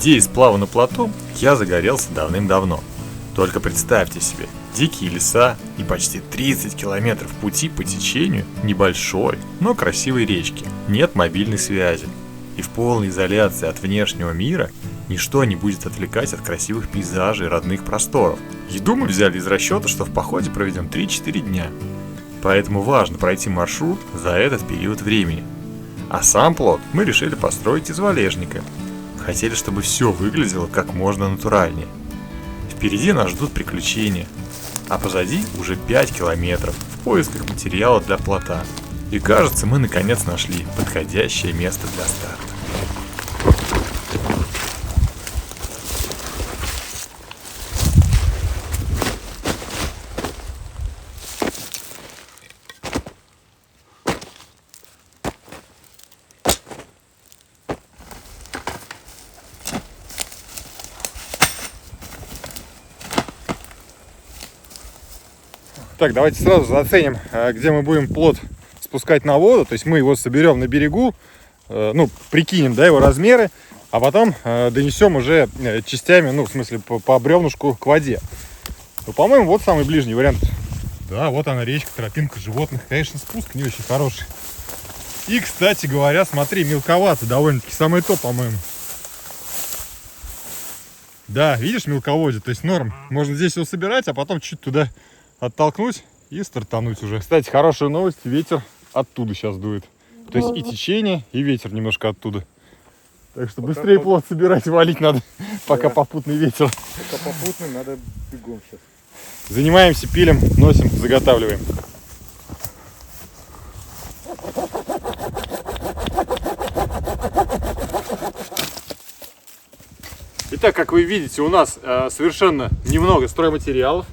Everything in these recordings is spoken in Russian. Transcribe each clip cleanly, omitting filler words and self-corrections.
Идеей сплава на плоту я загорелся давным-давно. Только представьте себе, дикие леса и почти 30 километров пути по течению небольшой, но красивой речки. Нет мобильной связи. И в полной изоляции от внешнего мира ничто не будет отвлекать от красивых пейзажей родных просторов. Еду мы взяли из расчета, что в походе проведем 3-4 дня. Поэтому важно пройти маршрут за этот период времени. А сам плот мы решили построить из валежника. Хотели, чтобы все выглядело как можно натуральнее. Впереди нас ждут приключения, а позади уже 5 километров в поисках материала для плота. И кажется, мы наконец нашли подходящее место для старта. Так, давайте сразу заценим, где мы будем плот спускать на воду. То есть мы его соберем на берегу, прикинем, да, его размеры, а потом донесем уже частями, в смысле по бревнышку к воде. По-моему, вот самый ближний вариант. Да, вот она речка, тропинка животных. Конечно, спуск не очень хороший. И, кстати говоря, смотри, мелковато довольно-таки. Самое то, по-моему. Да, видишь, мелководье, то есть норм. Можно здесь его собирать, а потом чуть туда оттолкнуть и стартануть уже. Кстати, хорошая новость, ветер оттуда сейчас дует. То есть и течение, и ветер немножко оттуда. Так что быстрее плот собирать, валить надо, пока попутный ветер. Пока попутный, надо бегом сейчас. Занимаемся, пилим, носим, заготавливаем. Итак, как вы видите, у нас совершенно немного стройматериалов.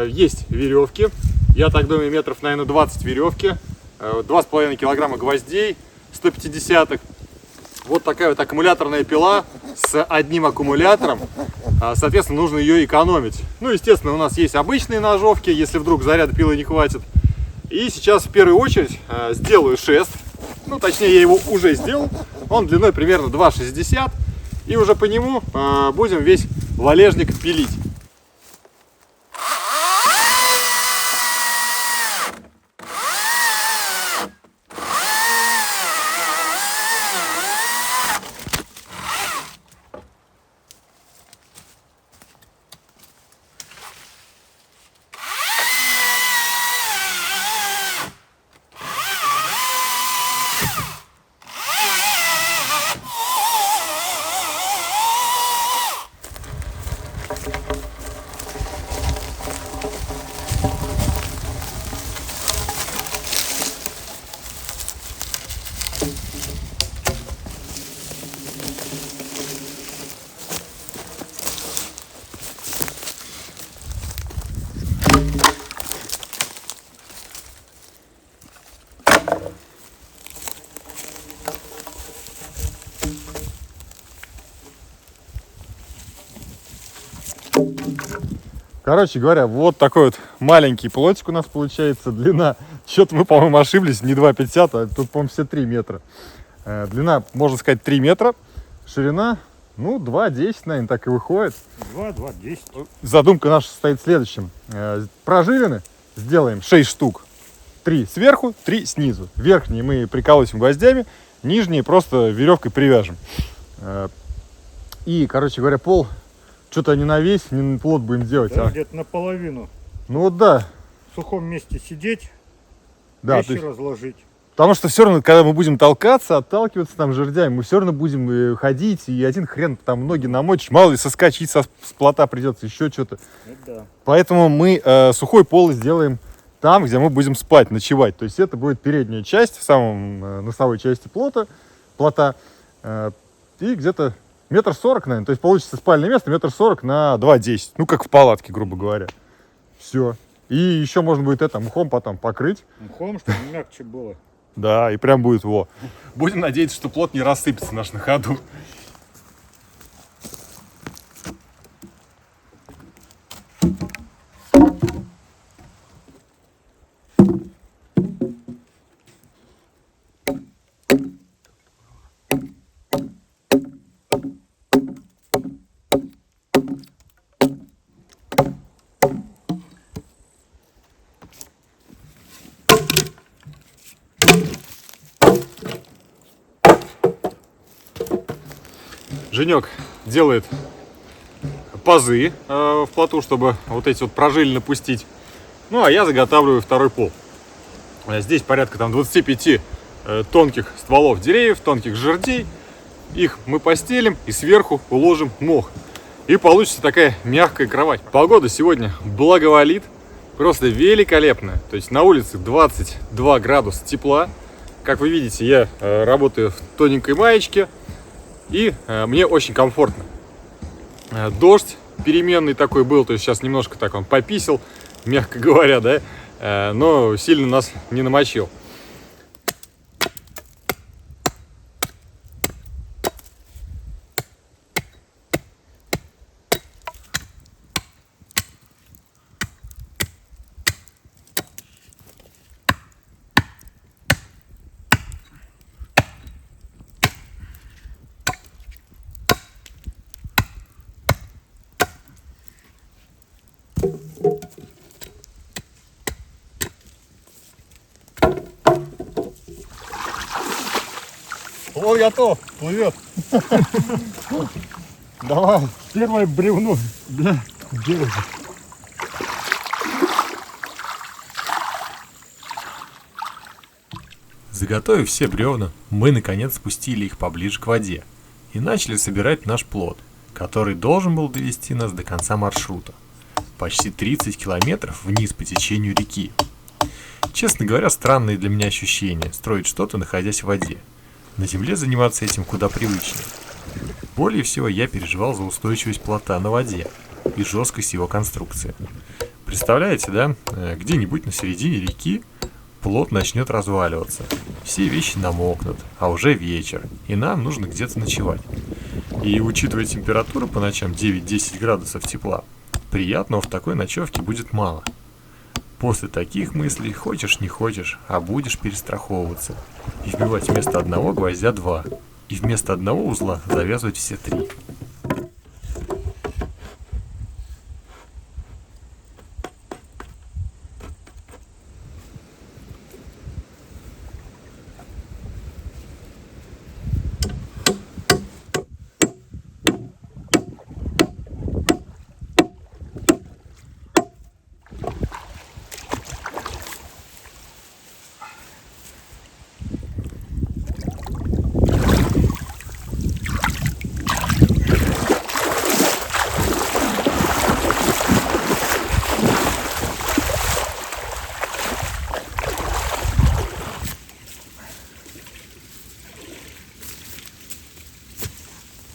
Есть веревки, я так думаю, метров, наверное, 20 веревки, 2,5 килограмма гвоздей 150-х. Вот такая вот аккумуляторная пила с одним аккумулятором, соответственно, нужно ее экономить. Естественно, у нас есть обычные ножовки, если вдруг заряда пилы не хватит. И сейчас в первую очередь сделаю шест, точнее, я его уже сделал, он длиной примерно 2,60, и уже по нему будем весь валежник пилить. Короче говоря, вот такой вот маленький плотик у нас получается. Длина, что-то мы, по-моему, ошиблись, не 2,50, а тут, по-моему, все 3 метра. Длина, можно сказать, 3 метра. Ширина, 2,10, наверное, так и выходит. 2,10. Задумка наша состоит в следующем. Проживины сделаем 6 штук. 3 сверху, 3 снизу. Верхние мы приколотим гвоздями, нижние просто веревкой привяжем. И, короче говоря, пол... Что-то не на весь, не на плот будем делать. Да, где-то наполовину. Да. В сухом месте сидеть, Да, вещи разложить. Потому что все равно, когда мы будем толкаться, отталкиваться там жердями, мы все равно будем ходить, и один хрен там ноги намочишь, мало ли соскочить с плота придется, еще что-то. Да. Поэтому мы сухой пол сделаем там, где мы будем спать, ночевать. То есть это будет передняя часть, в самом носовой части плота, и где-то 1,40 м, наверное. То есть получится спальное место 1,40 м на 2,10. Как в палатке, грубо говоря. Все. И еще можно будет это мхом потом покрыть. Мхом, чтобы мягче было. Да, и прям будет во. Будем надеяться, что плот не рассыпется наш на ходу. Женек делает пазы в плоту, чтобы вот эти вот прожилины пустить. Ну, а я заготавливаю второй пол. Здесь порядка там 25 тонких стволов деревьев, тонких жердей. Их мы постелим и сверху уложим мох. И получится такая мягкая кровать. Погода сегодня благоволит, просто великолепная. То есть на улице 22 градуса тепла. Как вы видите, я работаю в тоненькой маечке. И мне очень комфортно. Дождь переменный такой был, то есть сейчас немножко так он пописал, мягко говоря, да, но сильно нас не намочил. Плот готов, плывет. Давай, первое бревно. Да, делай. Заготовив все бревна, мы наконец спустили их поближе к воде и начали собирать наш плот, который должен был довести нас до конца маршрута. Почти 30 километров вниз по течению реки. Честно говоря, странные для меня ощущения строить что-то, находясь в воде. На земле заниматься этим куда привычнее. Более всего я переживал за устойчивость плота на воде и жесткость его конструкции. Представляете, да, где-нибудь на середине реки плот начнет разваливаться, все вещи намокнут, а уже вечер, и нам нужно где-то ночевать. И учитывая температуру по ночам 9-10 градусов тепла, приятного в такой ночевке будет мало. После таких мыслей, хочешь не хочешь, а будешь перестраховываться и вбивать вместо одного гвоздя 2, и вместо одного узла завязывать все 3.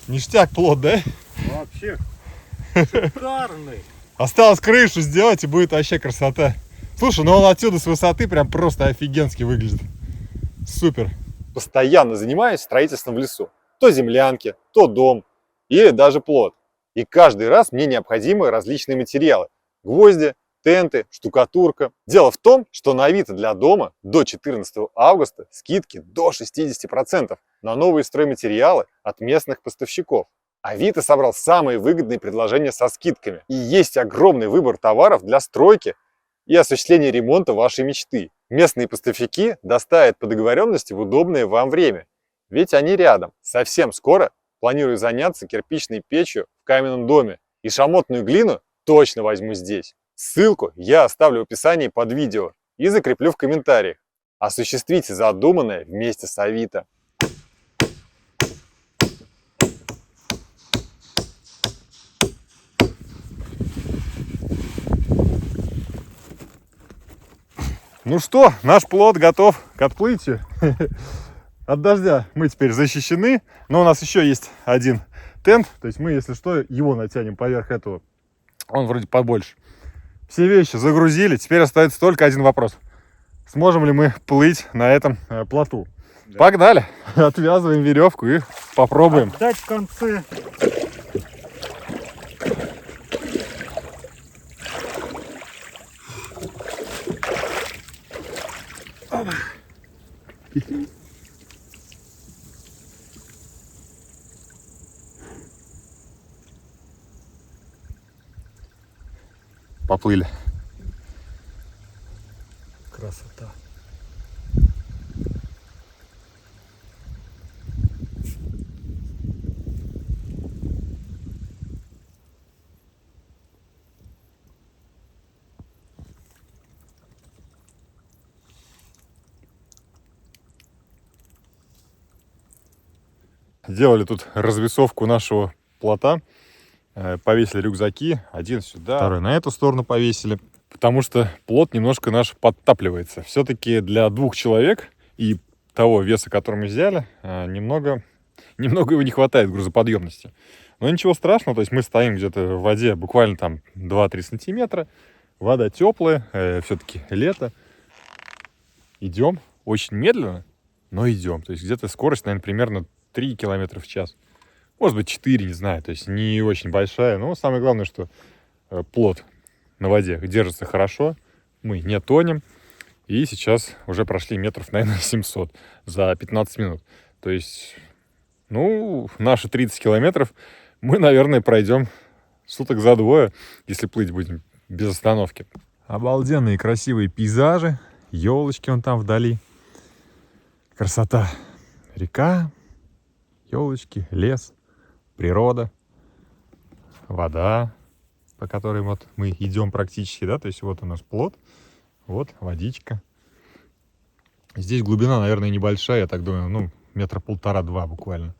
Ништяк плот, да? Вообще шикарный. Осталось крышу сделать, и будет вообще красота. Слушай, ну он отсюда с высоты прям просто офигенски выглядит. Супер. Постоянно занимаюсь строительством в лесу. То землянки, то дом или даже плот. И каждый раз мне необходимы различные материалы. Гвозди, тенты, штукатурка. Дело в том, что на Авито для дома до 14 августа скидки до 60% на новые стройматериалы от местных поставщиков. Авито собрал самые выгодные предложения со скидками. И есть огромный выбор товаров для стройки и осуществления ремонта вашей мечты. Местные поставщики доставят по договоренности в удобное вам время. Ведь они рядом. Совсем скоро планирую заняться кирпичной печью в каменном доме. И шамотную глину точно возьму здесь. Ссылку я оставлю в описании под видео и закреплю в комментариях. Осуществите задуманное вместе с Авито. Ну что, наш плот готов к отплытию. От дождя мы теперь защищены, но у нас еще есть один тент, то есть мы, если что, его натянем поверх этого. Он вроде побольше. Все вещи загрузили, теперь остается только один вопрос. Сможем ли мы плыть на этом плоту? Да. Погнали! Отвязываем веревку и попробуем. Отдать концы. Поплыли. Красота. Делали тут развесовку нашего плота. Повесили рюкзаки. Один сюда, второй на эту сторону повесили. Потому что плот немножко наш подтапливается. Все-таки для 2 человек и того веса, который мы взяли, немного его не хватает грузоподъемности. Но ничего страшного, то есть мы стоим где-то в воде буквально там 2-3 сантиметра. Вода теплая, все-таки лето. Идем очень медленно, но идем. То есть где-то скорость, наверное, примерно 3 километра в час. Может быть 4, не знаю. То есть не очень большая. Но самое главное, что плот на воде держится хорошо. Мы не тонем. И сейчас уже прошли метров, наверное, 700 за 15 минут. То есть, ну, наши 30 километров мы, наверное, пройдем суток за 2, если плыть будем без остановки. Обалденные красивые пейзажи. Елочки вон там вдали. Красота. Река, елочки, лес, природа, вода, по которой вот мы идем практически, да, то есть вот у нас плот, вот водичка. Здесь глубина, наверное, небольшая, я так думаю, ну, 1,5-2 метра буквально.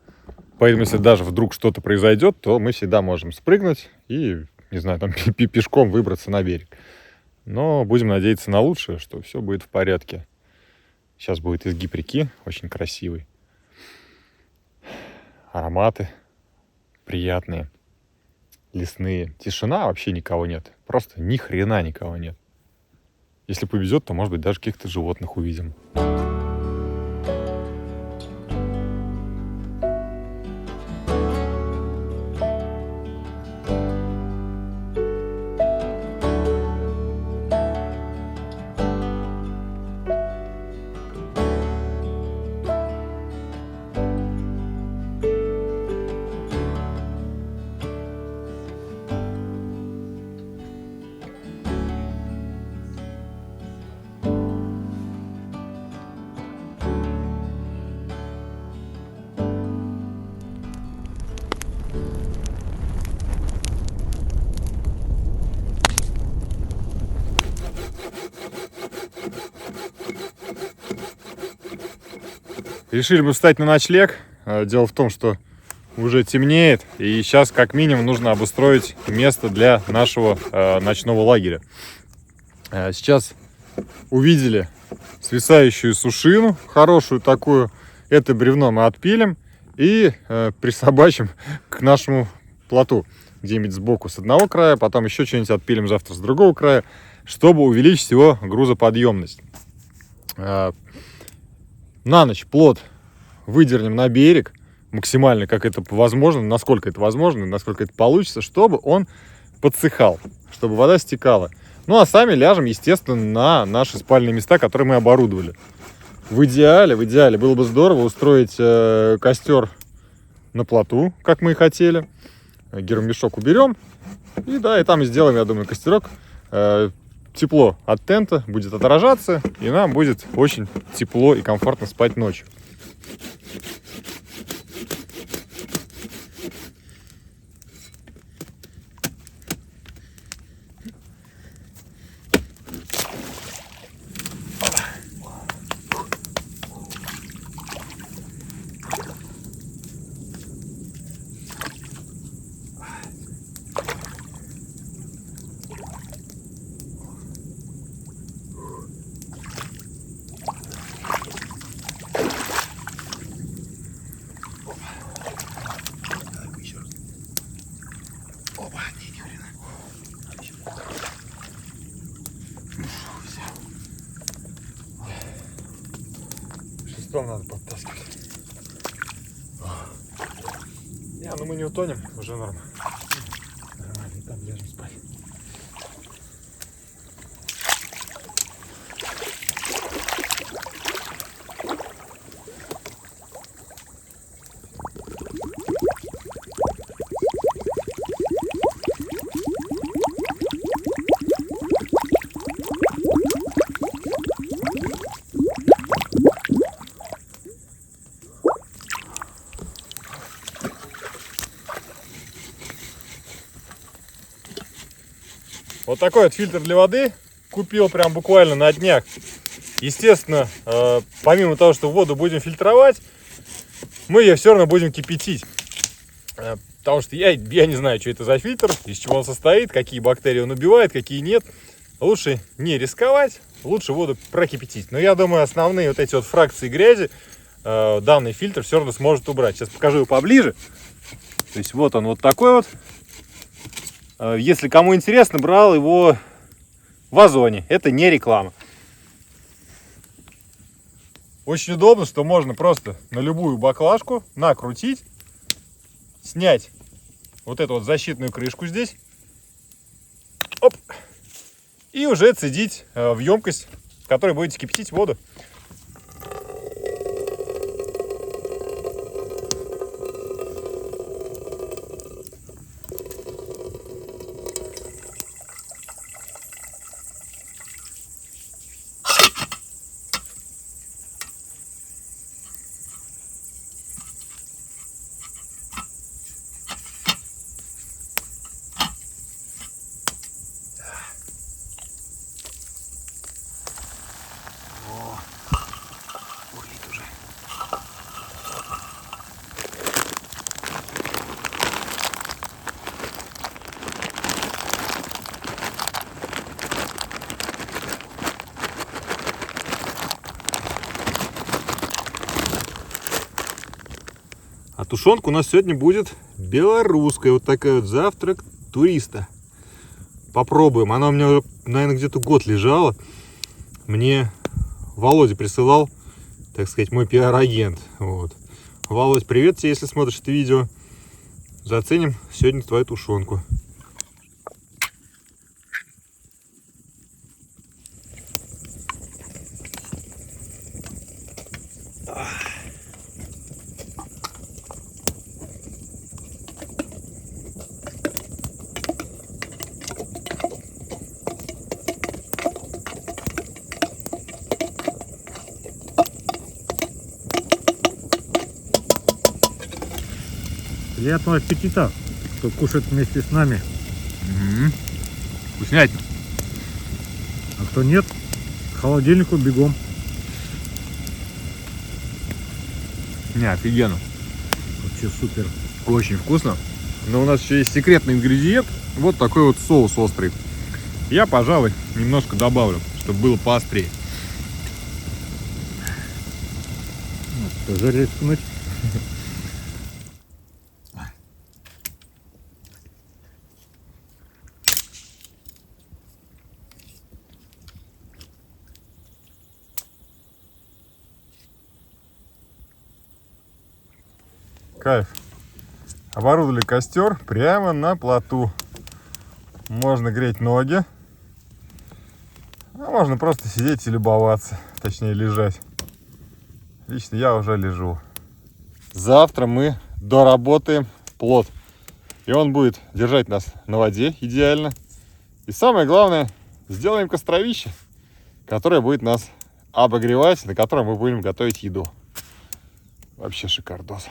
Поэтому, если даже вдруг что-то произойдет, то мы всегда можем спрыгнуть и, не знаю, там пешком выбраться на берег. Но будем надеяться на лучшее, что все будет в порядке. Сейчас будет изгиб реки, очень красивый. Ароматы приятные, лесные. Тишина, вообще никого нет. Просто ни хрена никого нет. Если повезет, то, может быть, даже каких-то животных увидим. Решили мы встать на ночлег. Дело в том, что уже темнеет, и сейчас как минимум нужно обустроить место для нашего ночного лагеря. Сейчас увидели свисающую сушину, хорошую такую. Это бревно мы отпилим и присобачим к нашему плоту. Где-нибудь сбоку с одного края, потом еще что-нибудь отпилим завтра с другого края, чтобы увеличить его грузоподъемность. На ночь плот выдернем на берег максимально, как это возможно, насколько это возможно, насколько это получится, чтобы он подсыхал, чтобы вода стекала. Ну а сами ляжем, естественно, на наши спальные места, которые мы оборудовали. В идеале было бы здорово устроить костер на плоту, как мы и хотели. Гермомешок уберем, и да, и там сделаем, я думаю, костерок. Тепло от тента будет отражаться, и нам будет очень тепло и комфортно спать ночью. Шестом надо подтаскивать. Ну мы не утонем, уже норм. Нормально, и там ляжем спать. Вот такой вот фильтр для воды купил прям буквально на днях. Естественно, помимо того, что воду будем фильтровать, мы ее все равно будем кипятить. Потому что я не знаю, что это за фильтр, из чего он состоит, какие бактерии он убивает, какие нет. Лучше не рисковать, лучше воду прокипятить. Но я думаю, основные вот эти вот фракции грязи данный фильтр все равно сможет убрать. Сейчас покажу его поближе. То есть вот он вот такой вот. Если кому интересно, брал его в Озоне. Это не реклама. Очень удобно, что можно просто на любую баклажку накрутить, снять вот эту вот защитную крышку здесь. Оп. И уже цедить в емкость, в которой будете кипятить воду. А тушенка у нас сегодня будет белорусская. Вот такая вот завтрак туриста. Попробуем. Она у меня, наверное, где-то год лежала. Мне Володя присылал, так сказать, мой пиар-агент. Вот. Володь, привет тебе, если смотришь это видео. Заценим сегодня твою тушенку. Приятного аппетита, кто кушает вместе с нами. Вкуснятина. А кто нет, к холодильнику бегом. Не, офигенно. Вообще супер. Очень вкусно. Но у нас еще есть секретный ингредиент. Вот такой вот соус острый. Я, пожалуй, немножко добавлю, чтобы было поострее. Тоже рискнуть. Кайф. Оборудовали костер прямо на плоту. Можно греть ноги, а можно просто сидеть и любоваться, точнее лежать. Лично я уже лежу. Завтра мы доработаем плот, и он будет держать нас на воде идеально. И самое главное, сделаем костровище, которое будет нас обогревать, на котором мы будем готовить еду. Вообще шикардос.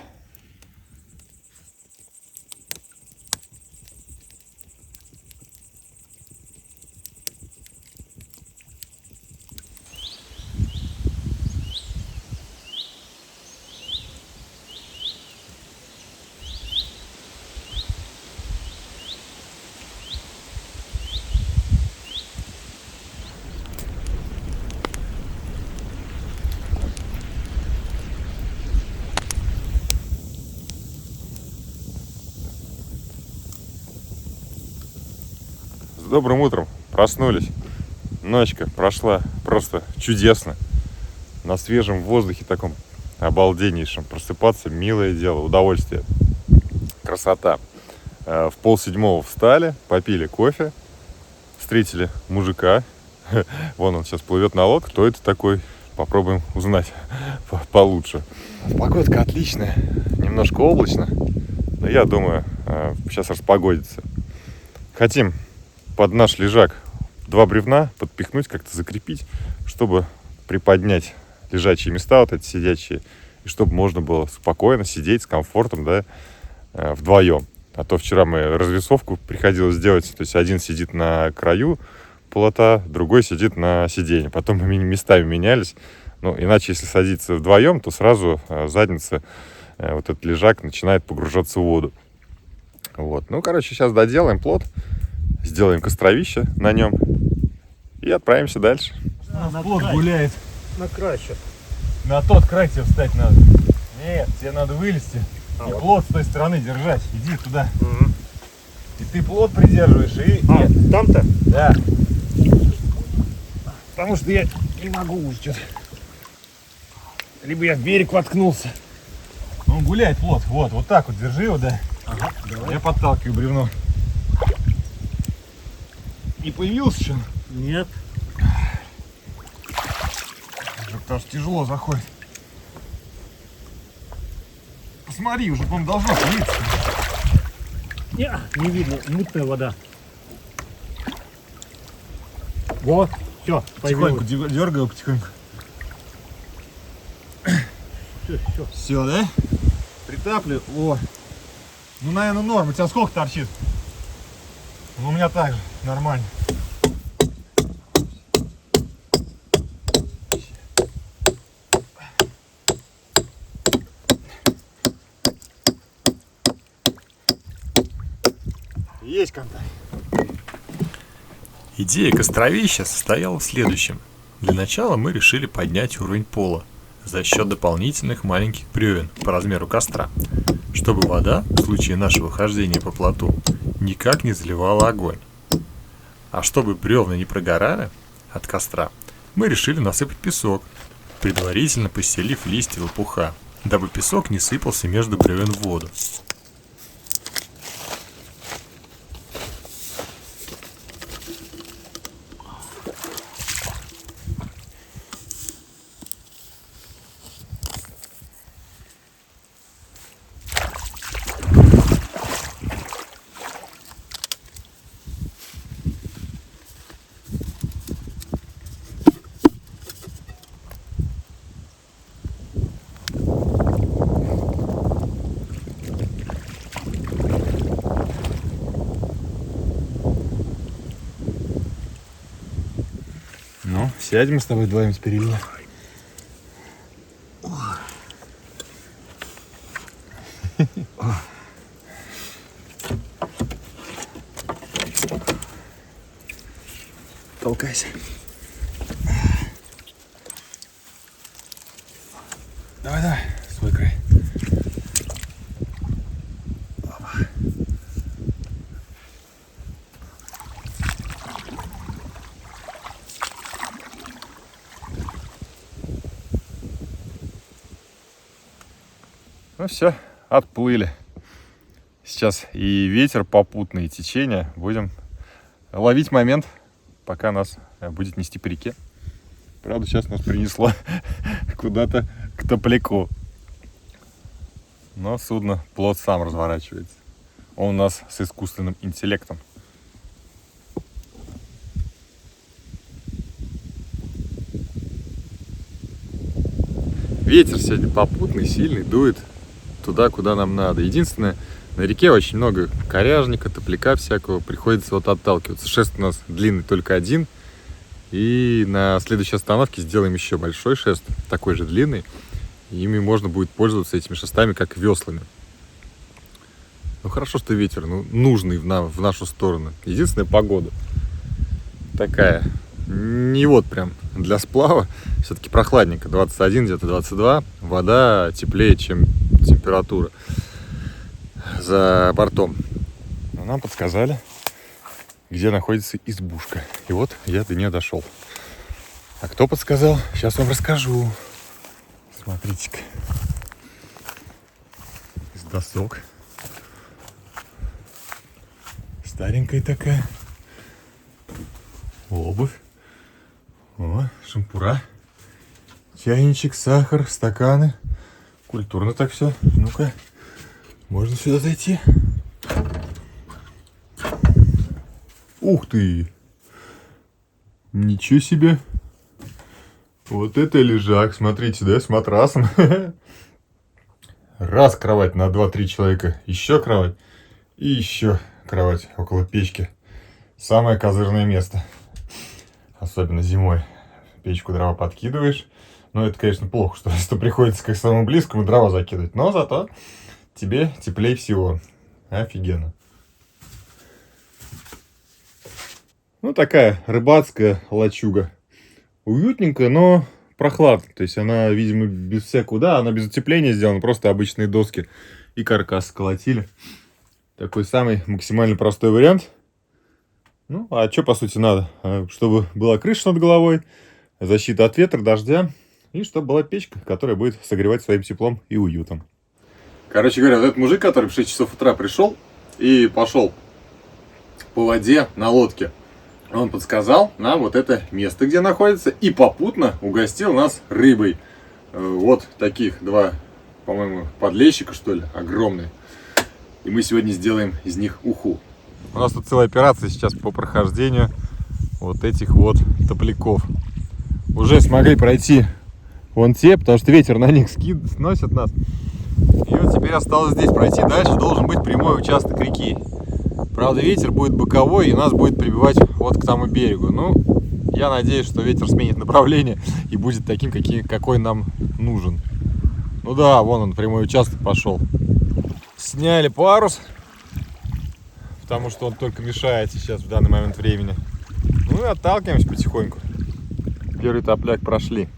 С добрым утром. Проснулись. Ночка прошла просто чудесно. На свежем воздухе таком обалденнейшем. Просыпаться — милое дело, удовольствие. Красота. В 6:30 встали, попили кофе, встретили мужика. Вон он сейчас плывет на лодке. Кто это такой? Попробуем узнать получше. Погодка отличная. Немножко облачно. Но я думаю, сейчас распогодится. Хотим под наш лежак 2 бревна подпихнуть, как-то закрепить, чтобы приподнять лежачие места, вот эти сидячие, и чтобы можно было спокойно сидеть с комфортом, да, вдвоем. А то вчера мы развесовку приходилось делать, то есть один сидит на краю плота, другой сидит на сиденье. Потом мы местами менялись. Ну, иначе, если садиться вдвоем, то сразу задница вот этот лежак начинает погружаться в воду. Вот. Ну, короче, сейчас доделаем плот, сделаем костровище на нем и отправимся дальше. Плот гуляет. На край сейчас. На тот край тебе встать надо. Нет, тебе надо вылезти. И вот. плот с той стороны держать. Иди туда. И ты плот придерживаешь и... А, там-то? Да. Потому что я не могу уже что-то. Либо я в берег воткнулся. Он гуляет плот. Вот так вот держи его, да. Ага, давай. Я подталкиваю бревно. Не появился еще? Нет. Потому что тяжело заходит. Посмотри, уже, по-моему, должно появиться. Не видно, мутная вода. Вот, все, Потихоньку появилось. дергай его потихоньку. Все. Все, да? Притапливаю. О. Ну, наверное, норм. У тебя сколько торчит? Ну, у меня так же. Нормально. Есть контакт. Идея костровища состояла в следующем. Для начала мы решили поднять уровень пола за счет дополнительных маленьких бревен по размеру костра, чтобы вода, в случае нашего хождения по плоту, никак не заливала огонь. А чтобы бревна не прогорали от костра, мы решили насыпать песок, предварительно постелив листья лопуха, дабы песок не сыпался между бревен в воду. Ну, сядем мы с тобой вдвоем теперь или нет? Толкайся. Давай, свой край. Ну все, отплыли. Сейчас и ветер попутный, и течение. Будем ловить момент, пока нас будет нести по реке. Правда, сейчас нас принесло куда-то к топляку. Но судно, плот сам разворачивается. Он у нас с искусственным интеллектом. Ветер сегодня попутный, сильный, дует туда, куда нам надо. Единственное, на реке очень много коряжника, топляка всякого. Приходится вот отталкиваться. Шест у нас длинный только один. И на следующей остановке сделаем еще большой шест, такой же длинный. И ими можно будет пользоваться, этими шестами, как веслами. Ну хорошо, что ветер нужный в нашу сторону. Единственная погода такая. Не вот прям для сплава. Все-таки прохладненько. 21, где-то 22. Вода теплее, чем температура за бортом. Но нам подсказали, где находится избушка. И вот я до нее дошел. А кто подсказал? Сейчас вам расскажу. Смотрите-ка. Из досок. Старенькая такая. Обувь. О, шампура. Чайничек, сахар, стаканы. Культурно так все. Ну-ка, можно сюда зайти. Ух ты! Ничего себе! Вот это лежак, смотрите, да, с матрасом. Раз кровать на 2-3 человека, еще кровать и еще кровать около печки. Самое козырное место. Особенно зимой. Печку дрова подкидываешь, Но это, конечно, плохо, что приходится к самому близкому дрова закидывать. Но зато тебе теплее всего. Офигенно. Ну, такая рыбацкая лачуга. Уютненькая, но прохладная. То есть она, видимо, без всякого... Да, она без утепления сделана. Просто обычные доски и каркас сколотили. Такой самый максимально простой вариант. Ну, а что, по сути, надо? Чтобы была крыша над головой, защита от ветра, дождя. И чтобы была печка, которая будет согревать своим теплом и уютом. Короче говоря, вот этот мужик, который в 6 часов утра пришел и пошел по воде на лодке, он подсказал нам вот это место, где находится, и попутно угостил нас рыбой. Вот таких два, по-моему, подлещика, что ли, огромные. И мы сегодня сделаем из них уху. У нас тут целая операция сейчас по прохождению вот этих вот топляков. Уже смогли пройти вон те, потому что ветер на них сносит нас. И вот теперь осталось здесь пройти. Дальше должен быть прямой участок реки. Правда, ветер будет боковой и нас будет прибивать вот к тому берегу. Ну, я надеюсь, что ветер сменит направление и будет таким, какой нам нужен. Ну да, вон он, прямой участок пошел. Сняли парус, потому что он только мешает сейчас в данный момент времени. Ну и отталкиваемся потихоньку. Первый топляк прошли.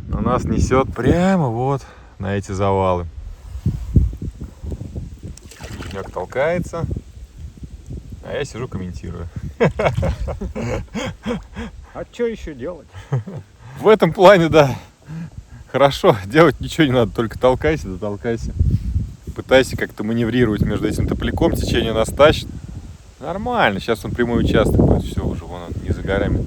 Но нас несет прямо вот на эти завалы. Женек толкается, а я сижу комментирую. А что еще делать? В этом плане, да, хорошо, делать ничего не надо, только толкайся, да толкайся. Пытайся как-то маневрировать между этим топляком, течение нас тащит. Нормально, сейчас он прямой участок будет, все уже, вон он, не за горами.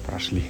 Прошли.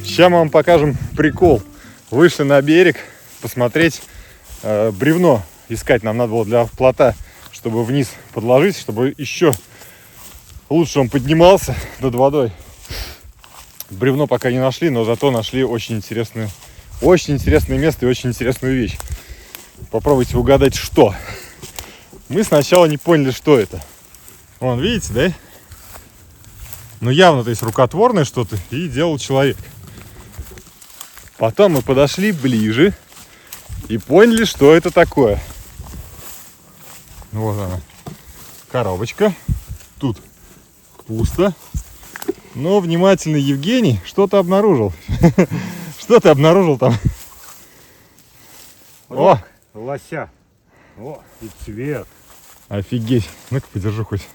Сейчас мы вам покажем прикол. Вышли на берег посмотреть бревно. Искать нам надо было для плота, чтобы вниз подложить, чтобы еще лучше он поднимался над водой. Бревно пока не нашли, но зато нашли очень интересное место и очень интересную вещь. Попробуйте угадать, что. Мы сначала не поняли, что это. Вон, видите, да? Ну, явно, то есть, рукотворное что-то и делал человек. Потом мы подошли ближе и поняли, что это такое. Вот она, коробочка. Тут пусто. Но внимательный Евгений что-то обнаружил. Что ты обнаружил там? О! Лося. О, и цвет. Офигеть. Ну-ка, подержу хоть.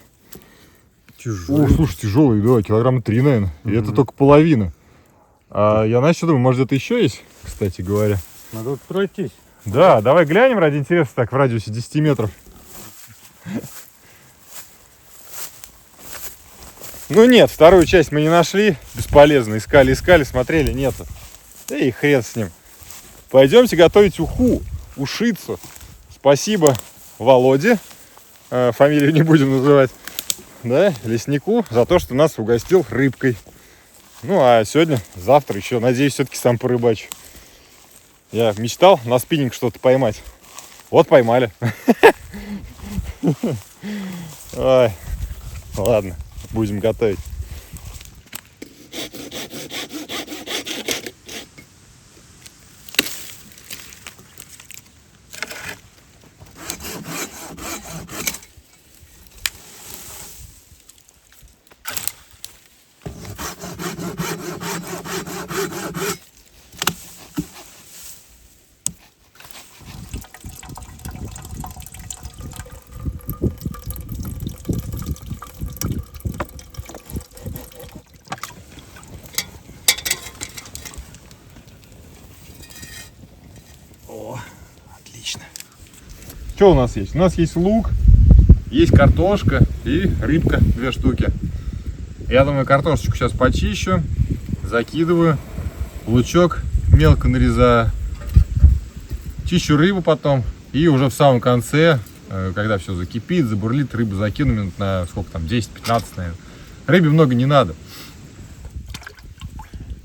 Тяжелый. О, слушай, тяжелый, да, килограмма 3, наверное. И это только половина. А я, знаешь, что думаю, может, где-то еще есть, кстати говоря. Надо вот пройтись. Да, давай глянем ради интереса так в радиусе 10 метров. Ну нет, вторую часть мы не нашли. Бесполезно. Искали, смотрели, нету. Да и хрен с ним. Пойдемте готовить уху, ушицу. Спасибо Володе, фамилию не будем называть, да, леснику, за то, что нас угостил рыбкой. Ну, а сегодня, завтра еще, надеюсь, все-таки сам порыбачу. Я мечтал на спиннинг что-то поймать. Вот поймали. Ой, ладно, будем готовить. Что у нас есть? У нас есть лук, есть картошка и рыбка, 2 штуки. Я думаю, картошечку сейчас почищу, закидываю, лучок мелко нарезаю, чищу рыбу потом и уже в самом конце, когда все закипит, забурлит, рыбу закину минут на сколько там, 10-15, наверное. Рыбе много не надо.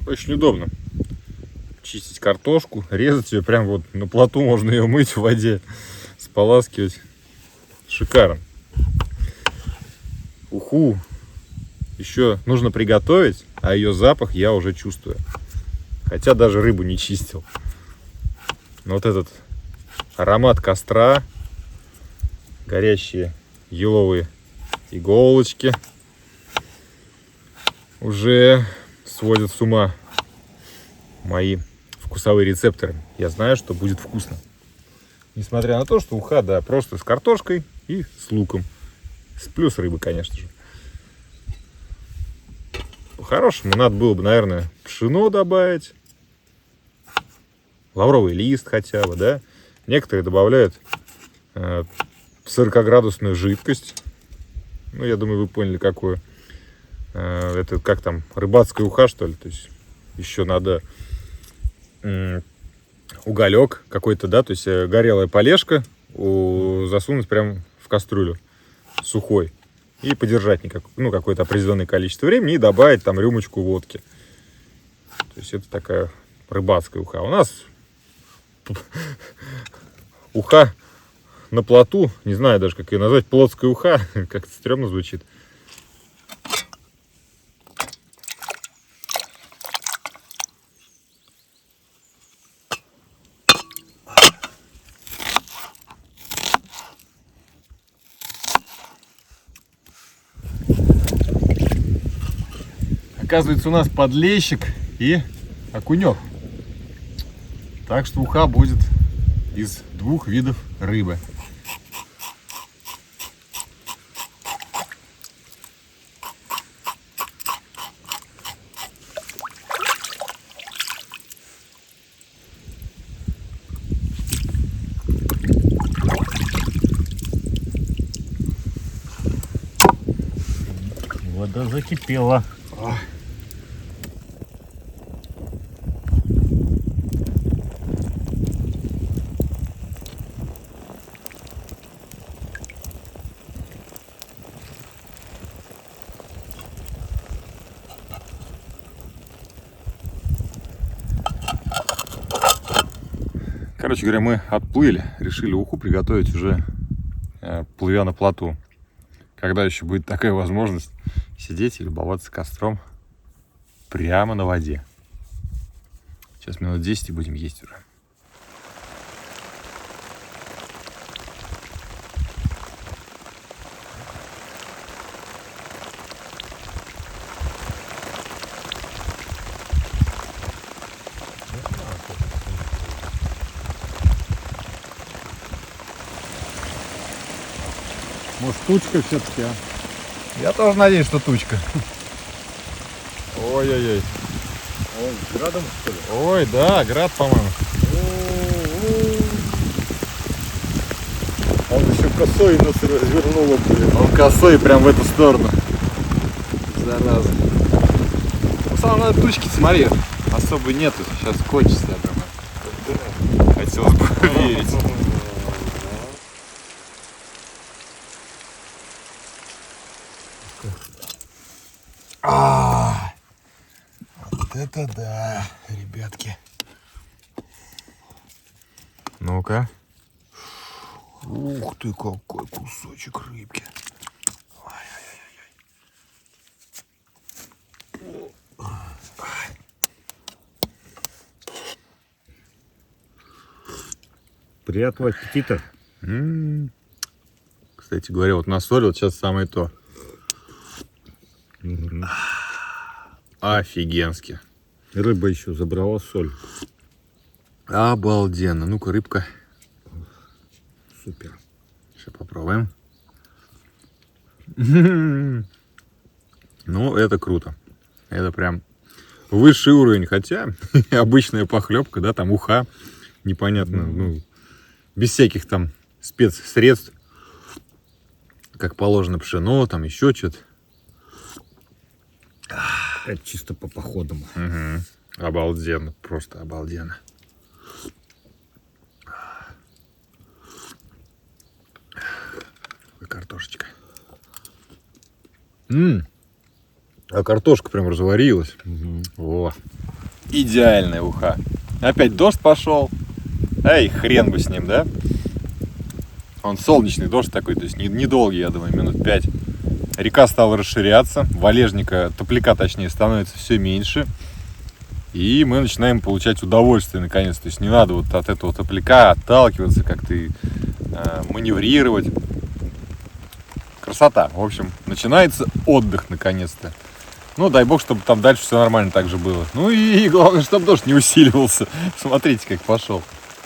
Очень удобно чистить картошку, резать ее прям вот на плоту, можно ее мыть в воде, споласкивать. Шикарно. Уху еще нужно приготовить, а ее запах я уже чувствую. Хотя даже рыбу не чистил. Но вот этот аромат костра, горящие еловые иголочки уже сводят с ума мои вкусовые рецепторы. Я знаю, что будет вкусно. Несмотря на то, что уха, да, просто с картошкой и с луком. Плюс рыбы, конечно же. По-хорошему, надо было бы, наверное, пшено добавить. Лавровый лист хотя бы, да. Некоторые добавляют 40-градусную жидкость. Ну, я думаю, вы поняли, какую. Это как там, рыбацкая уха, что ли. То есть еще надо уголек какой-то, да, то есть горелая полежка засунуть прям в кастрюлю сухой и подержать какое-то определенное количество времени и добавить там рюмочку водки. То есть это такая рыбацкая уха. У нас уха на плоту, не знаю даже, как ее назвать, плотская уха, как-то стрёмно звучит. Оказывается, у нас подлещик и окунек. Так что уха будет из 2 видов рыбы. Вода закипела. Короче говоря, мы отплыли, решили уху приготовить уже плывя на плоту. Когда еще будет такая возможность сидеть и любоваться костром прямо на воде. Сейчас минут 10 и будем есть уже. Может, тучка все-таки, а? Я тоже надеюсь, что тучка. Ой-ой-ой. Ой, градом, что ли? Ой, да, град, по-моему. Он еще косой нас развернуло, блин. Он косой прям в эту сторону. Зараза. Ну, самое надо тучки, смотри, особо нету. Сейчас кончится, я думаю. Хотелось бы верить. Вот это да, ребятки. Ну-ка. Ух ты, какой кусочек рыбки. Приятного аппетита. Кстати говоря, вот насолил, сейчас самое то. Офигенски. Рыба еще забрала соль. Обалденно. Ну-ка, рыбка. Супер. Сейчас попробуем. Ну, это круто. Это прям высший уровень. Хотя обычная похлебка, да, там уха. Непонятно, ну, без всяких там спецсредств, как положено пшено, там еще что-то. Это чисто по походам. Угу. Обалденно, просто обалденно. Картошечка. А картошка прям разварилась. Во. Идеальная уха. Опять дождь пошел. Эй, хрен бы с ним, да? Он солнечный дождь такой, то есть недолгий, я думаю, минут 5. Река стала расширяться, валежника, топляка точнее, становится все меньше. И мы начинаем получать удовольствие наконец. То есть не надо вот от этого топляка отталкиваться, как-то маневрировать. Красота. В общем, начинается отдых наконец-то. Ну, дай бог, чтобы там дальше все нормально так же было. Ну и главное, чтобы дождь не усиливался. Смотрите, как пошел.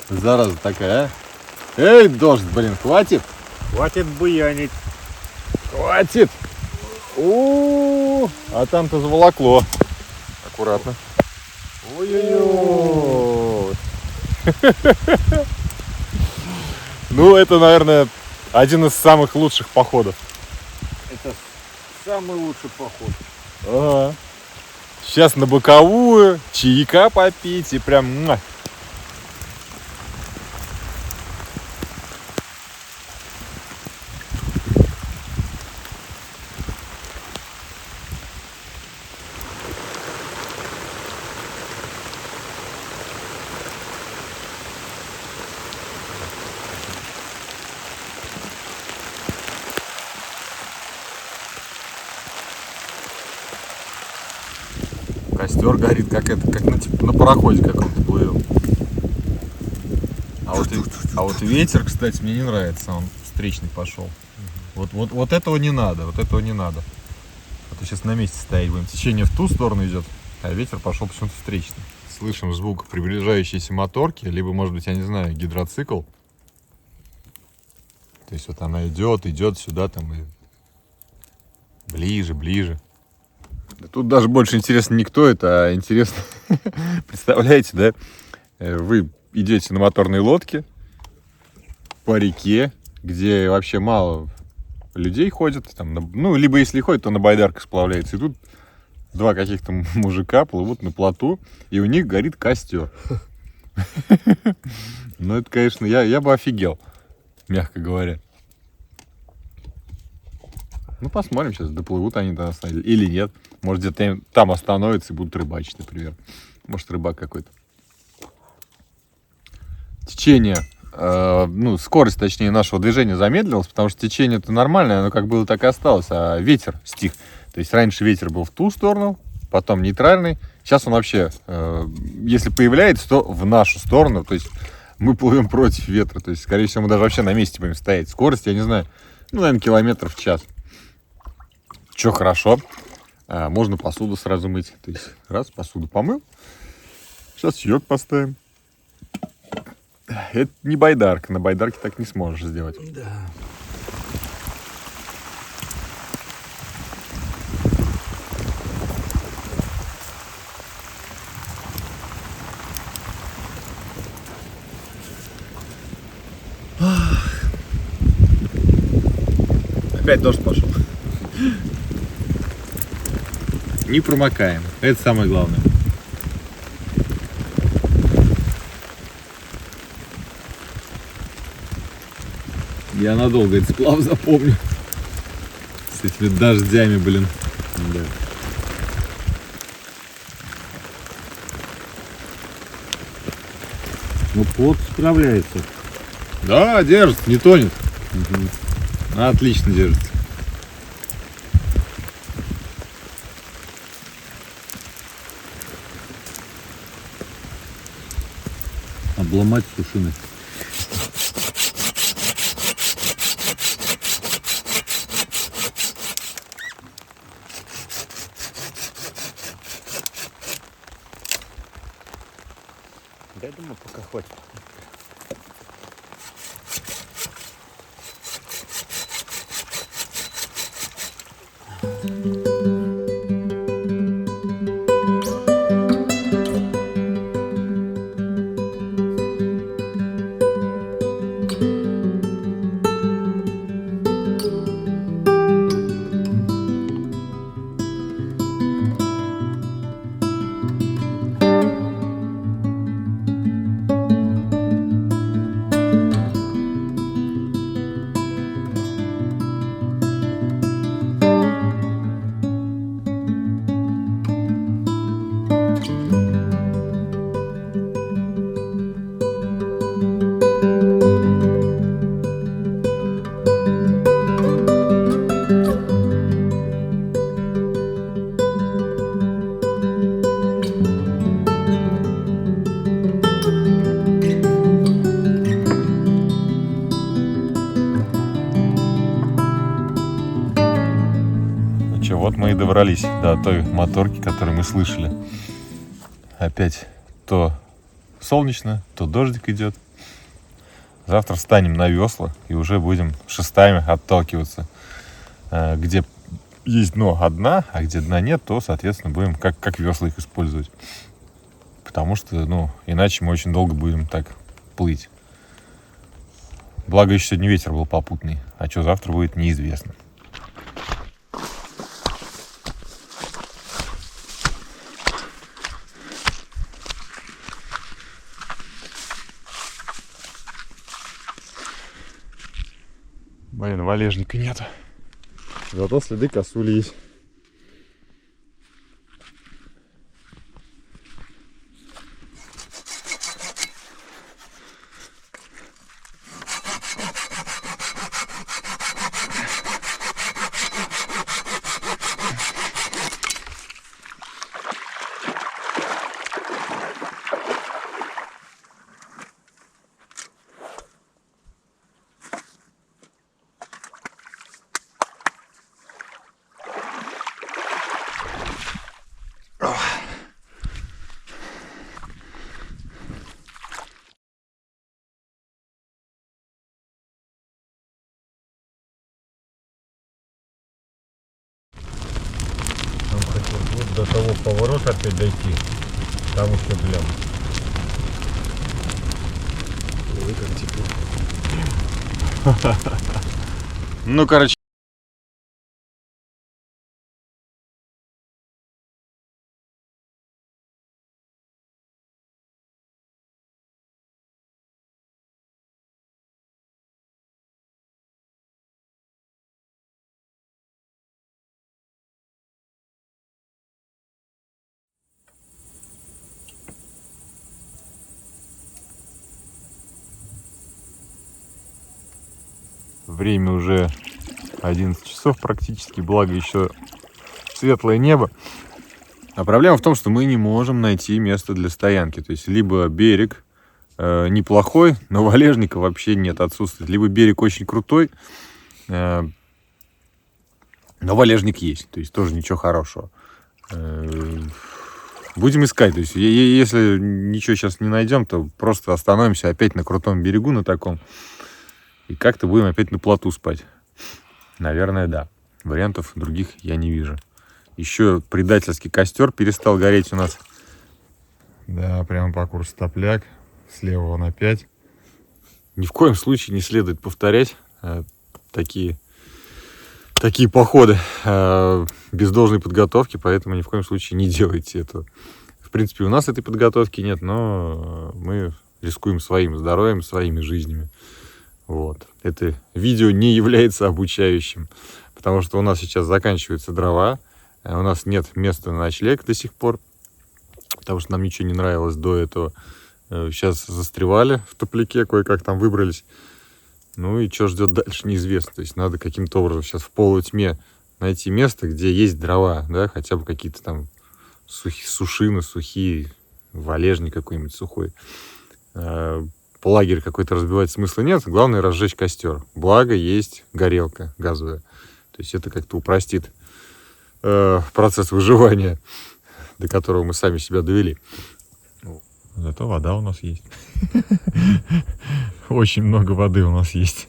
Зараза такая, а. Эй, дождь, блин, хватит? Хватит буянить. Хватит. А там-то заволокло. Аккуратно. Ой-ой-ой. Ну, это, наверное, один из самых лучших походов. Это самый лучший поход. Ага. Сейчас на боковую, чайка попить и прям... Костер горит, как на пароходе каком-то плывем. А вот ветер, кстати, мне не нравится, он встречный пошел. Вот этого не надо, вот этого не надо. А то сейчас на месте стоять будем. Течение в ту сторону идет, а ветер пошел почему-то встречный. Слышим звук приближающейся моторки, либо, может быть, я не знаю, гидроцикл. То есть вот она идет сюда, там и ближе. Тут даже больше интересно не кто это, а интересно, представляете, да? Вы идете на моторной лодке по реке, где вообще мало людей ходят, там, ну, либо если ходят, то на байдарках сплавляется. И тут два каких-то мужика плывут на плоту, и у них горит костер. Ну, это, конечно, я бы офигел, мягко говоря. Ну, посмотрим сейчас, доплывут они до нас или нет. Может, где-то там остановятся и будут рыбачить, например. Может, рыбак какой-то. Течение, скорость, точнее, нашего движения замедлилась, потому что течение-то нормальное, оно как было, так и осталось, а ветер стих. То есть раньше ветер был в ту сторону, потом нейтральный. Сейчас он вообще, если появляется, то в нашу сторону. То есть мы плывем против ветра. То есть, скорее всего, мы даже вообще на месте будем стоять. Скорость, я не знаю, наверное, километров в час. Что хорошо, можно посуду сразу мыть. То есть раз, посуду помыл, сейчас чаек поставим. Это не байдарка, на байдарке так не сможешь сделать. Да. Опять дождь пошел. Не промокаем. Это самое главное. Я надолго этот сплав запомню. С этими дождями, блин. Да. Ну, плот справляется. Да, держится, не тонет. Отлично держится. Обломать сушины. Я думаю, пока хватит. вот мы и добрались до той моторки, которую мы слышали. Опять то солнечно, то дождик идет. Завтра встанем на весла и уже будем шестами отталкиваться. Где есть дно одна, а где дна нет, то, соответственно, будем как весла их использовать. Потому что, ну, иначе мы очень долго будем так плыть. Благо, еще сегодня ветер был попутный, а что завтра будет, неизвестно. Блин, валежника нету. Зато следы косули есть. Вот до того поворота опять дойти. Там еще глям. Ой, как тепло. Ну, короче. Время уже 11 часов практически, благо еще светлое небо. А проблема в том, что мы не можем найти место для стоянки. То есть либо берег неплохой, но валежника вообще нет, отсутствует. Либо берег очень крутой, но валежник есть. То есть тоже ничего хорошего. Будем искать. То есть если ничего сейчас не найдем, то просто остановимся опять на крутом берегу, на таком. И как-то будем опять на плоту спать. Наверное, да. Вариантов других я не вижу. Еще предательский костер перестал гореть у нас. Да, прямо по курсу топляк. Слева он опять. Ни в коем случае не следует повторять такие походы без должной подготовки, поэтому ни в коем случае не делайте этого. В принципе, у нас этой подготовки нет, но мы рискуем своим здоровьем, своими жизнями. Вот. Это видео не является обучающим, потому что у нас сейчас заканчиваются дрова, у нас нет места на ночлег до сих пор, потому что нам ничего не нравилось до этого. Сейчас застревали в топляке, кое-как там выбрались. Ну и что ждет дальше, неизвестно. То есть надо каким-то образом сейчас в полутьме найти место, где есть дрова, да, хотя бы какие-то там сушины, сухие, валежник какой-нибудь сухой. Лагерь какой-то разбивать смысла нет, главное разжечь костер. Благо есть горелка газовая. То есть это как-то упростит процесс выживания, до которого мы сами себя довели. Зато вода у нас есть. Очень много воды у нас есть.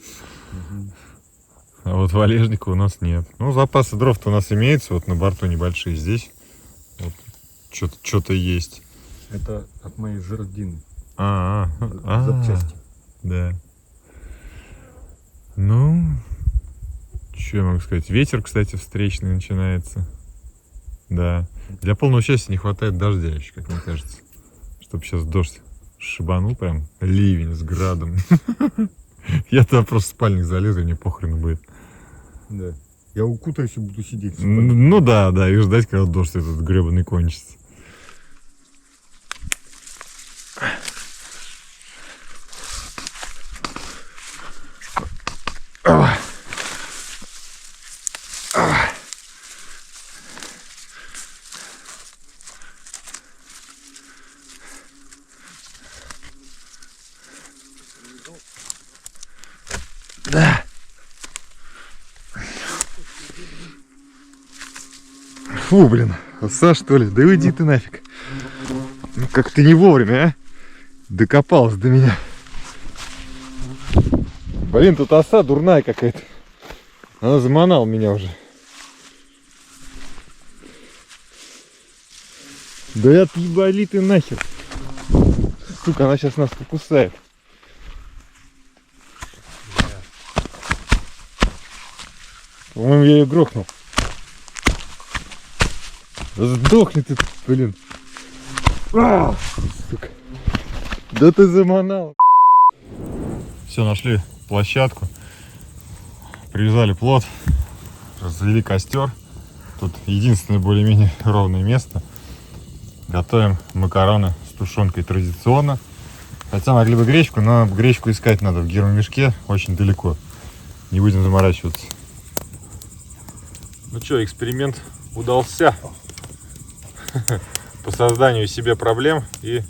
А вот валежника у нас нет. Ну, запасы дров-то у нас имеются. Вот на борту небольшие. Здесь вот что-то есть. Это от моей жердины. Запчасти. Да. Ну, что я могу сказать? Ветер, кстати, встречный начинается. Да. Для полного счастья не хватает дождя еще, как мне кажется. Чтобы сейчас дождь шибанул, прям ливень с градом. Я туда просто в спальник залезу, и мне похрену будет. Да. Я укутаюсь и буду сидеть. Ну да, и ждать, когда дождь этот гребаный кончится. Да. Фу, блин, оса что ли? Да уйди ты нафиг. Ну как ты не вовремя, а? Докопалась до меня. Блин, тут оса дурная какая-то. Она заманала меня уже. Да отъебали ты нахер. Сука, она сейчас нас покусает. По-моему, я ее грохнул. Сдохни ты, блин. Сука. Да ты заманал. Все, нашли площадку. Привязали плот. Развели костер. Тут единственное более-менее ровное место. Готовим макароны с тушенкой традиционно. Хотя могли бы гречку, но гречку искать надо в гермомешке очень далеко. Не будем заморачиваться. Ну что, эксперимент удался по созданию себе проблем и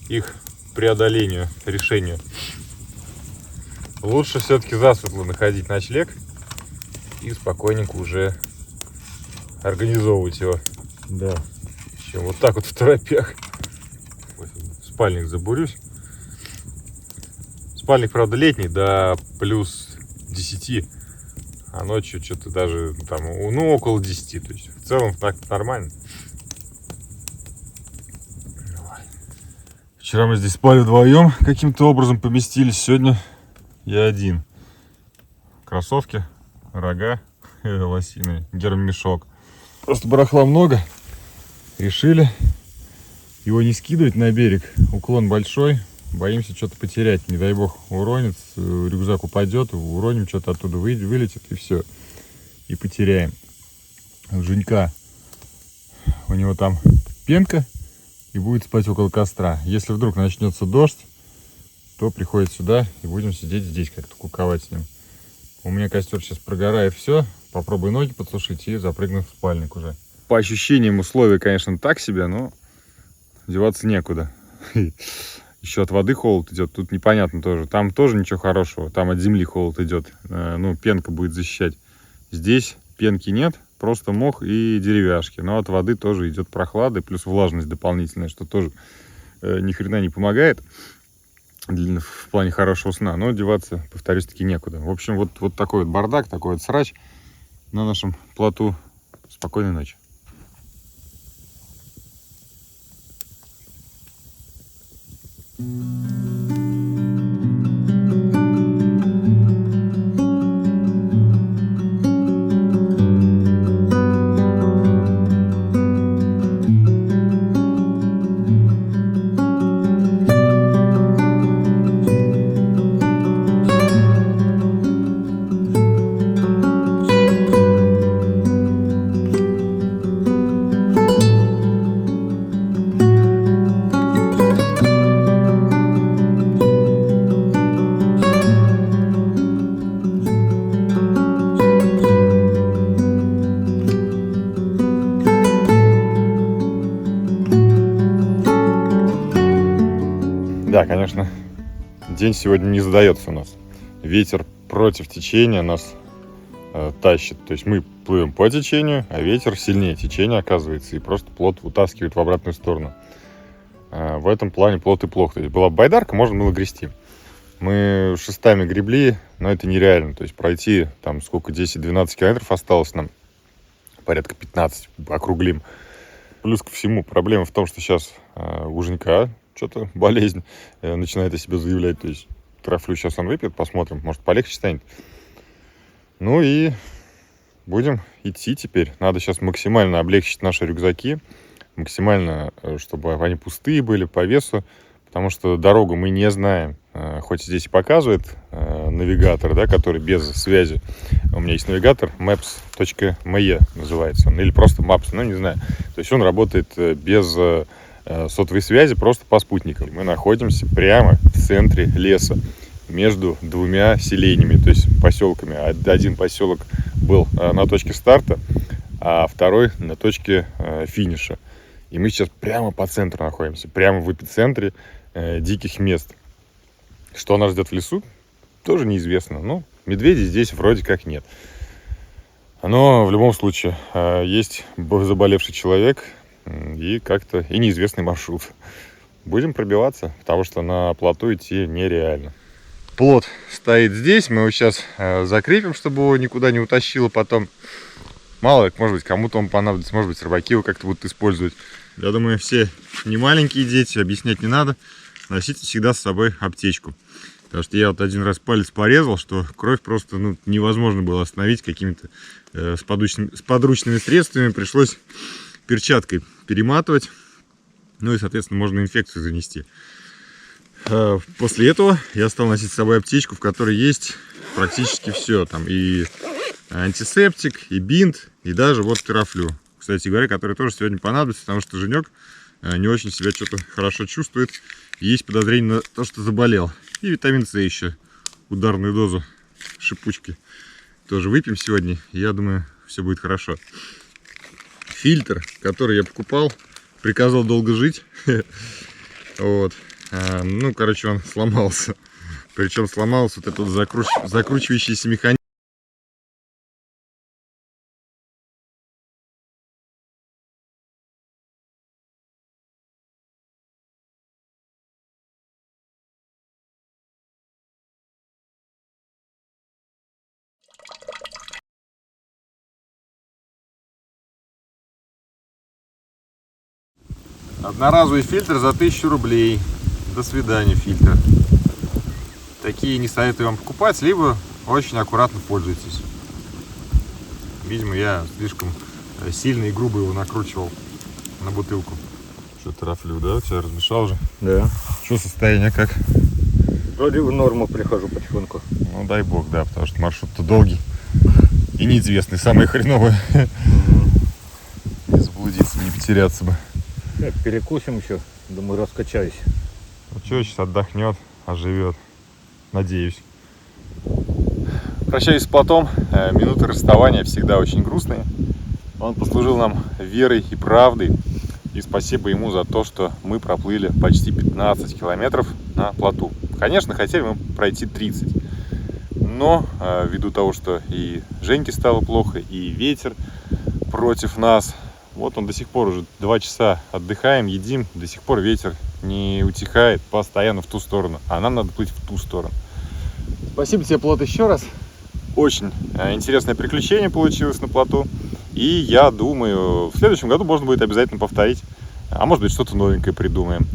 их преодолению, решению. Лучше все-таки засветло находить ночлег и спокойненько уже организовывать его. Да. Еще вот так вот в торопях. Спальник забурюсь. Спальник, правда, летний, до плюс 10. А ночью что-то даже там, ну, около 10. То есть в целом так нормально. Вчера мы здесь спали вдвоем, каким-то образом поместились. Сегодня я один. Кроссовки, рога лосиные, гермомешок. Просто барахла много. Решили его не скидывать на берег. Уклон большой. Боимся что-то потерять. Не дай бог уронит, рюкзак упадет, уроним, что-то оттуда вылетит и все. И потеряем. Женька, у него там пенка и будет спать около костра. Если вдруг начнется дождь, то приходит сюда и будем сидеть здесь как-то куковать с ним. У меня костер сейчас прогорает, все. Попробуй ноги подсушить и запрыгнуть в спальник уже. По ощущениям условия, конечно, так себе, но деваться некуда. Еще от воды холод идет, тут непонятно тоже. Там тоже ничего хорошего, там от земли холод идет. Ну, пенка будет защищать. Здесь пенки нет, просто мох и деревяшки. Но от воды тоже идет прохлада, плюс влажность дополнительная, что тоже ни хрена не помогает в плане хорошего сна. Но деваться, повторюсь, таки некуда. В общем, вот такой вот бардак, такой вот срач на нашем плоту. Спокойной ночи. Да, конечно, день сегодня не задается у нас. Ветер против течения нас тащит. То есть мы плывем по течению, а ветер сильнее течения оказывается. И просто плот вытаскивает в обратную сторону. В этом плане плот и плохо. То есть была бы байдарка, можно было грести. Мы шестами гребли, но это нереально. То есть пройти там сколько, 10-12 километров осталось нам. Порядка 15 округлим. Плюс ко всему проблема в том, что сейчас у Женька что-то болезнь начинает о себе заявлять. То есть трафлю сейчас он выпьет, посмотрим, может полегче станет. Ну и будем идти теперь. Надо сейчас максимально облегчить наши рюкзаки. Максимально, чтобы они пустые были по весу. Потому что дорогу мы не знаем. Хоть здесь и показывает навигатор, да, который без связи. У меня есть навигатор maps.me называется он. Или просто Maps, ну не знаю. То есть он работает без сотовой связи, просто по спутникам. Мы находимся прямо в центре леса, между двумя селениями, то есть поселками. Один поселок был на точке старта, а второй на точке финиша. И мы сейчас прямо по центру находимся, прямо в эпицентре диких мест. Что нас ждет в лесу, тоже неизвестно. Но медведей здесь вроде как нет. Но в любом случае есть заболевший человек и как-то и неизвестный маршрут. Будем пробиваться, потому что на плоту идти нереально. Плот стоит здесь, мы его сейчас закрепим, чтобы его никуда не утащило потом. Мало ли, может быть, кому-то он понадобится, может быть, рыбаки его как-то будут использовать. Я думаю, все не маленькие дети, объяснять не надо. Носите всегда с собой аптечку. Потому что я вот один раз палец порезал, что кровь просто невозможно было остановить какими-то с подручными средствами. Пришлось перчаткой перематывать. Ну и, соответственно, можно инфекцию занести. После этого я стал носить с собой аптечку, в которой есть практически все. Там и антисептик, и бинт, и даже вот терафлю. Кстати говоря, который тоже сегодня понадобится, потому что Женек не очень себя что-то хорошо чувствует. И есть подозрение на то, что заболел. И витамин С еще. Ударную дозу шипучки тоже выпьем сегодня. И я думаю, все будет хорошо. Фильтр, который я покупал, приказал долго жить. Вот. Ну, короче, он сломался. Причем сломался вот этот закручивающийся механизм. Одноразовый фильтр за 1000 рублей. До свидания, фильтр. Такие не советую вам покупать, либо очень аккуратно пользуйтесь. Видимо, я слишком сильно и грубо его накручивал на бутылку. Что, терафлю, да? У тебя размешал уже? Да. Что состояние как? Вроде в норму прихожу потихоньку. Ну, дай бог, да, потому что маршрут-то долгий и неизвестный. Самое хреновое. Не заблудиться, не потеряться бы. Так, перекусим еще. Думаю, раскачаюсь. Ну что, сейчас отдохнет, оживет. Надеюсь. Прощаюсь с плотом. Минуты расставания всегда очень грустные. Он послужил нам верой и правдой. И спасибо ему за то, что мы проплыли почти 15 километров на плоту. Конечно, хотели мы пройти 30. Но ввиду того, что и Женьке стало плохо, и ветер против нас, вот он до сих пор уже 2 часа отдыхаем, едим, до сих пор ветер не утихает, постоянно в ту сторону, а нам надо плыть в ту сторону. Спасибо тебе, плот, еще раз. Очень интересное приключение получилось на плоту. И я думаю, в следующем году можно будет обязательно повторить. А может быть, что-то новенькое придумаем.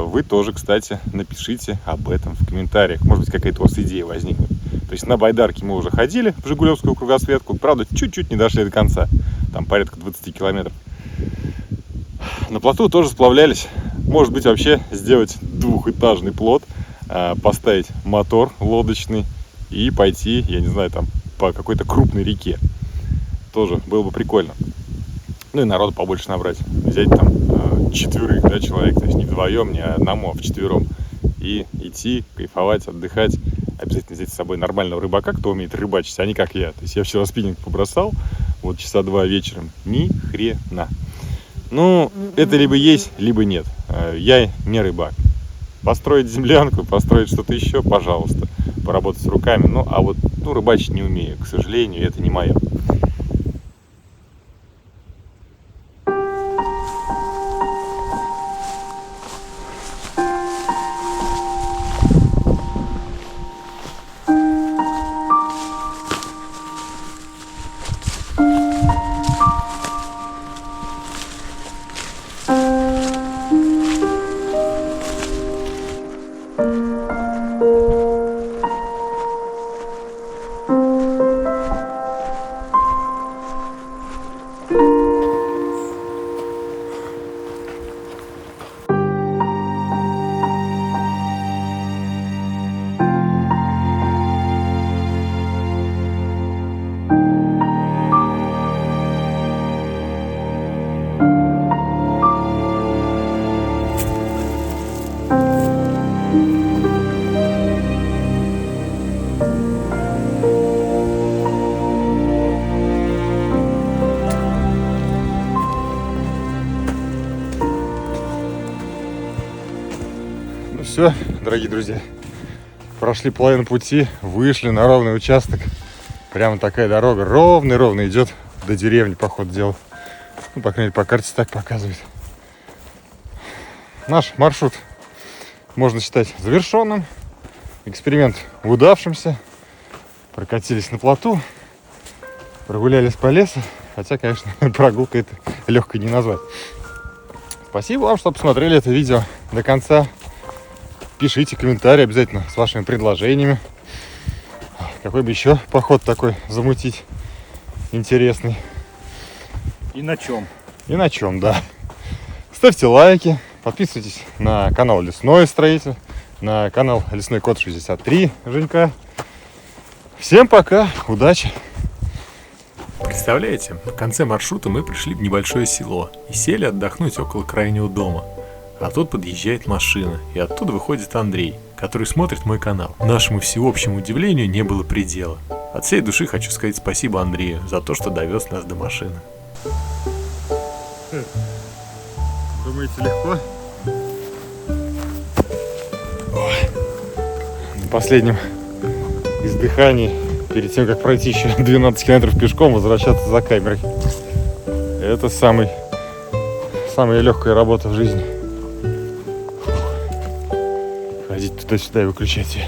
Вы тоже, кстати, напишите об этом в комментариях. Может быть, какая-то у вас идея возникнет. То есть на байдарке мы уже ходили в Жигулевскую кругосветку. Правда, чуть-чуть не дошли до конца. Там порядка 20 километров. На плоту тоже сплавлялись. Может быть, вообще сделать двухэтажный плот, поставить мотор лодочный и пойти, я не знаю, там по какой-то крупной реке. Тоже было бы прикольно. Ну и народу побольше набрать. Взять там 4 человек, то есть не вдвоем, не одному, а вчетвером. И идти, кайфовать, отдыхать. Обязательно взять с собой нормального рыбака, кто умеет рыбачить, а не как я. То есть я вчера спиннинг побросал, вот часа 2 вечером. Ни хрена. Ну, это либо есть, либо нет. Я не рыбак. Построить землянку, построить что-то еще, пожалуйста. Поработать с руками. Ну, а вот рыбачить не умею. К сожалению, это не мое. Все, дорогие друзья, прошли половину пути, вышли на ровный участок. Прямо такая дорога ровно идет до деревни, по ходу дела. Ну, по крайней мере, по карте так показывает. Наш маршрут можно считать завершенным. Эксперимент удавшимся. Прокатились на плоту, прогулялись по лесу. Хотя, конечно, прогулка это легкой не назвать. Спасибо вам, что посмотрели это видео до конца. Пишите комментарии обязательно с вашими предложениями. Какой бы еще поход такой замутить интересный. И на чем? И на чем, да. Ставьте лайки, подписывайтесь на канал Лесной Строитель, на канал Лесной Кот 63 Женька. Всем пока, удачи! Представляете, в конце маршрута мы пришли в небольшое село и сели отдохнуть около крайнего дома. А тут подъезжает машина, и оттуда выходит Андрей, который смотрит мой канал. Нашему всеобщему удивлению не было предела. От всей души хочу сказать спасибо Андрею за то, что довез нас до машины. Думаете, легко? На последнем издыхании, перед тем, как пройти еще 12 километров пешком, возвращаться за камерой. Это самая легкая работа в жизни. Ходить туда-сюда и выключать ее.